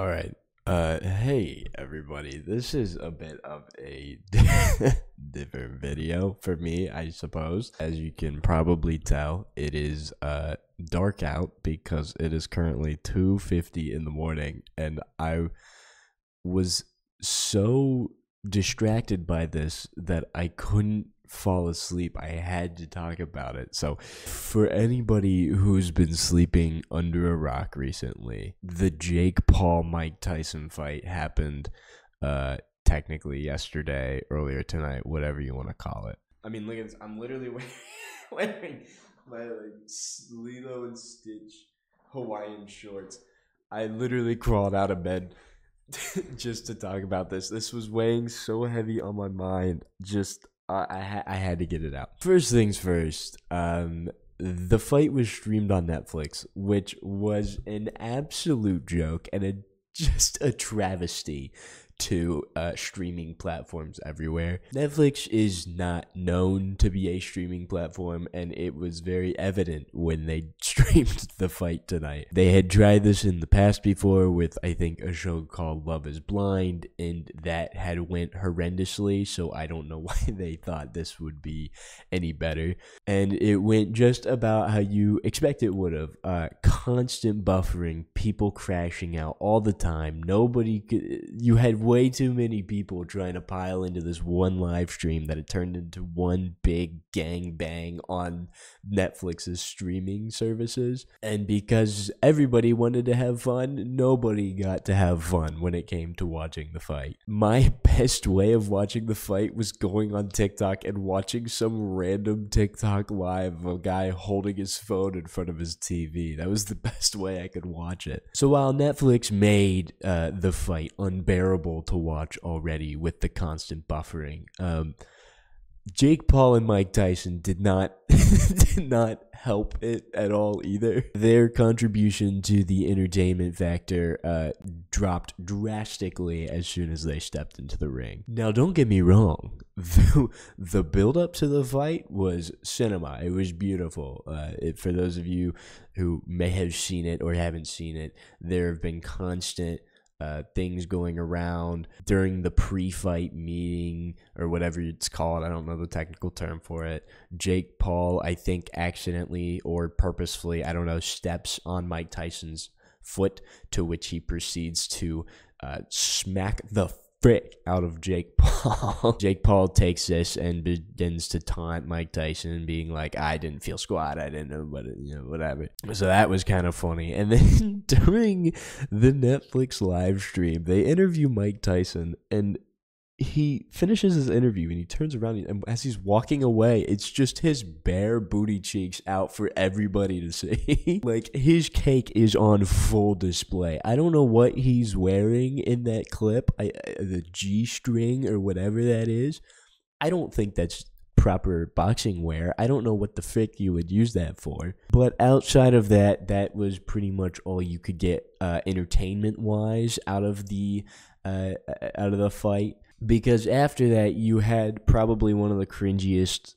All right. Hey everybody. This is a bit of a different video for me, I suppose. As you can probably tell, it is dark out because it is currently 2:50 in the morning, and I was so distracted by this that I couldn't fall asleep. I had to talk about it. So, for anybody who's been sleeping under a rock recently, the Jake Paul Mike Tyson fight happened technically yesterday, earlier tonight, whatever you want to call it. I mean, look at this. I'm literally wearing my Lilo and Stitch Hawaiian shorts. I literally crawled out of bed just to talk about this. This was weighing so heavy on my mind. Just I had to get it out. First things first. The fight was streamed on Netflix, which was an absolute joke and just a travesty to streaming platforms everywhere. Netflix is not known to be a streaming platform, and it was very evident when they streamed the fight tonight. They had tried this in the past before with, I think, a show called Love is Blind, and that had went horrendously, so I don't know why they thought this would be any better. And it went just about how you expect it would have. Constant buffering, people crashing out all the time. You had way too many people trying to pile into this one live stream that it turned into one big gangbang on Netflix's streaming services. And because everybody wanted to have fun, nobody got to have fun when it came to watching the fight. My best way of watching the fight was going on TikTok and watching some random TikTok live of a guy holding his phone in front of his TV. That was the best way I could watch it. So while Netflix made the fight unbearable to watch already with the constant buffering, Jake Paul and Mike Tyson did not help it at all either. Their contribution to the entertainment factor dropped drastically as soon as they stepped into the ring. Now, don't get me wrong. The build-up to the fight was cinema. It was beautiful. For those of you who may have seen it or haven't seen it, there have been constant things going around during the pre-fight meeting or whatever it's called. I don't know the technical term for it. Jake Paul, I think accidentally or purposefully, I don't know, steps on Mike Tyson's foot, to which he proceeds to smack the frick out of Jake Paul. Jake Paul takes this and begins to taunt Mike Tyson, being like, I didn't feel squat, I didn't know, but whatever. So that was kind of funny. And then during the Netflix live stream, they interview Mike Tyson, and he finishes his interview and he turns around, and as he's walking away, it's just his bare booty cheeks out for everybody to see. Like, his cake is on full display. I don't know what he's wearing in that clip, the G-string or whatever that is. I don't think that's proper boxing wear. I don't know what the frick you would use that for. But outside of that, that was pretty much all you could get entertainment-wise out of the fight. Because after that, you had probably one of the cringiest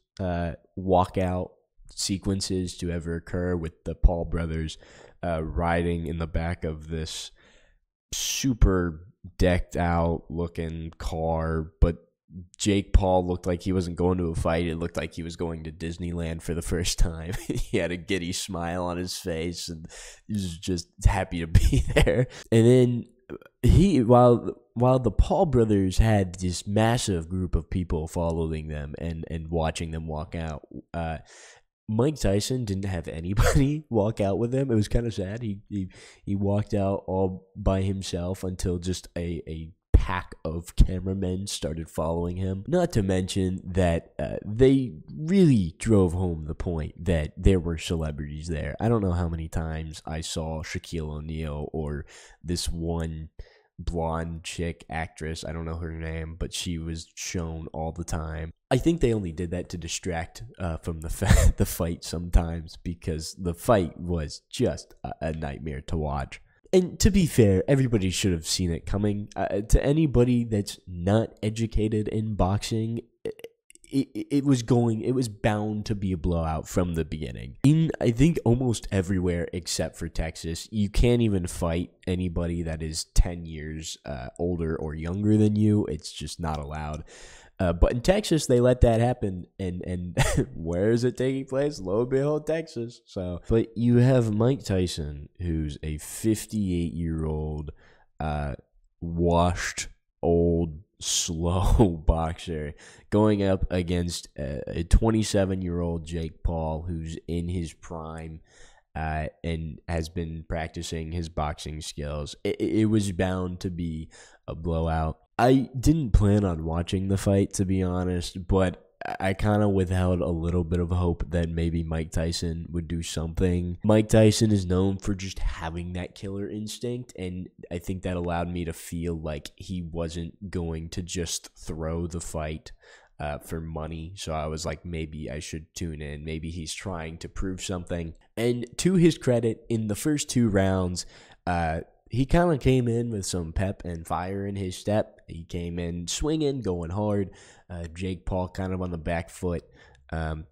walkout sequences to ever occur, with the Paul brothers riding in the back of this super decked out looking car. But Jake Paul looked like he wasn't going to a fight. It looked like he was going to Disneyland for the first time. He had a giddy smile on his face, and he was just happy to be there. And then while the Paul brothers had this massive group of people following them and watching them walk out, Mike Tyson didn't have anybody walk out with him. It was kind of sad. He walked out all by himself until just a pack of cameramen started following him. Not to mention that they really drove home the point that there were celebrities there. I don't know how many times I saw Shaquille O'Neal or this one blonde chick actress, I don't know her name, but she was shown all the time. I think they only did that to distract from the fight sometimes, because the fight was just a nightmare to watch. And to be fair, everybody should have seen it coming. To anybody that's not educated in boxing, it was bound to be a blowout from the beginning. In, I think, almost everywhere except for Texas, you can't even fight anybody that is 10 years older or younger than you. It's just not allowed. But in Texas, they let that happen, and where is it taking place? Lo and behold, Texas. So, but you have Mike Tyson, who's a 58-year-old, washed, old, slow boxer, going up against a 27-year-old Jake Paul, who's in his prime. And has been practicing his boxing skills. It was bound to be a blowout. I didn't plan on watching the fight, to be honest, but I kind of withheld a little bit of hope that maybe Mike Tyson would do something. Mike Tyson is known for just having that killer instinct, and I think that allowed me to feel like he wasn't going to just throw the fight for money. So I was like, maybe I should tune in. Maybe he's trying to prove something. And to his credit, in the first 2 rounds, he kind of came in with some pep and fire in his step. He came in swinging, going hard. Jake Paul kind of on the back foot.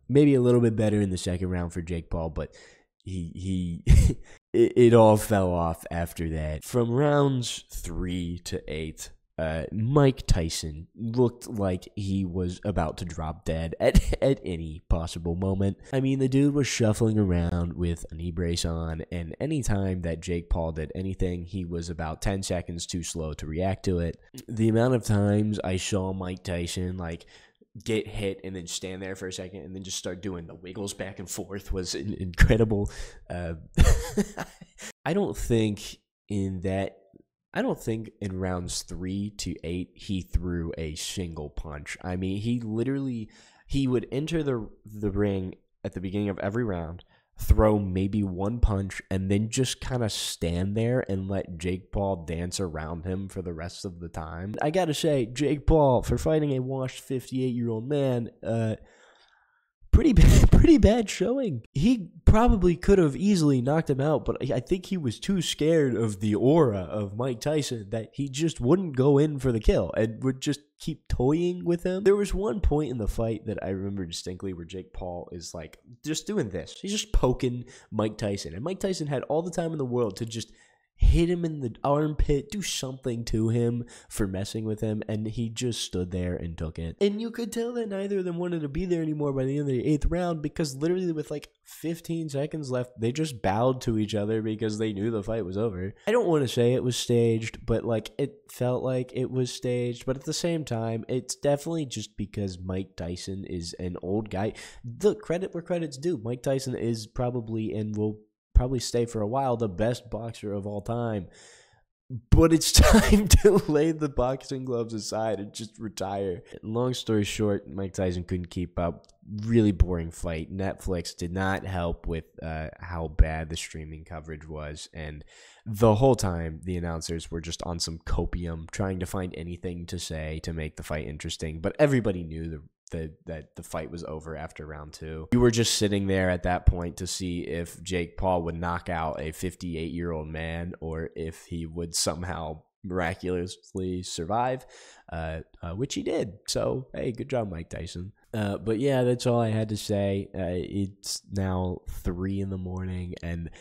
Maybe a little bit better in the second round for Jake Paul, but he it all fell off after that. From rounds 3 to 8, Mike Tyson looked like he was about to drop dead at any possible moment. I mean, the dude was shuffling around with a knee brace on, and anytime that Jake Paul did anything, he was about 10 seconds too slow to react to it. The amount of times I saw Mike Tyson, like, get hit and then stand there for a second and then just start doing the wiggles back and forth was incredible. I don't think in rounds 3 to 8 he threw a single punch. I mean, he would enter the ring at the beginning of every round, throw maybe one punch, and then just kind of stand there and let Jake Paul dance around him for the rest of the time. I gotta say, Jake Paul, for fighting a washed 58-year-old man, pretty bad showing. He probably could have easily knocked him out, but I think he was too scared of the aura of Mike Tyson that he just wouldn't go in for the kill and would just keep toying with him. There was one point in the fight that I remember distinctly where Jake Paul is like just doing this. He's just poking Mike Tyson, and Mike Tyson had all the time in the world to just hit him in the armpit, do something to him for messing with him, and he just stood there and took it. And you could tell that neither of them wanted to be there anymore by the end of the 8th round, because literally with like 15 seconds left, they just bowed to each other because they knew the fight was over. I don't want to say it was staged, but like it felt like it was staged, but at the same time, it's definitely just because Mike Tyson is an old guy. The credit where credit's due. Mike Tyson is probably, and will probably stay for a while, the best boxer of all time. But it's time to lay the boxing gloves aside and just retire. Long story short, Mike Tyson couldn't keep up. Really boring fight. Netflix did not help with how bad the streaming coverage was. And the whole time, the announcers were just on some copium, trying to find anything to say to make the fight interesting. But everybody knew that the fight was over after round 2. You were just sitting there at that point to see if Jake Paul would knock out a 58-year-old man or if he would somehow miraculously survive, which he did. So, hey, good job, Mike Tyson. But yeah, that's all I had to say. It's now 3 in the morning, and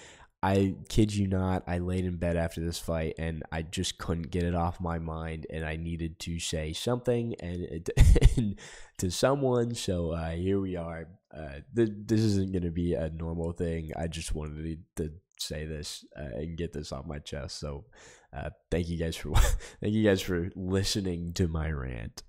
I kid you not, I laid in bed after this fight, and I just couldn't get it off my mind, and I needed to say something and to someone, so here we are. This isn't going to be a normal thing. I just wanted to say this and get this off my chest, so thank you guys for listening to my rant.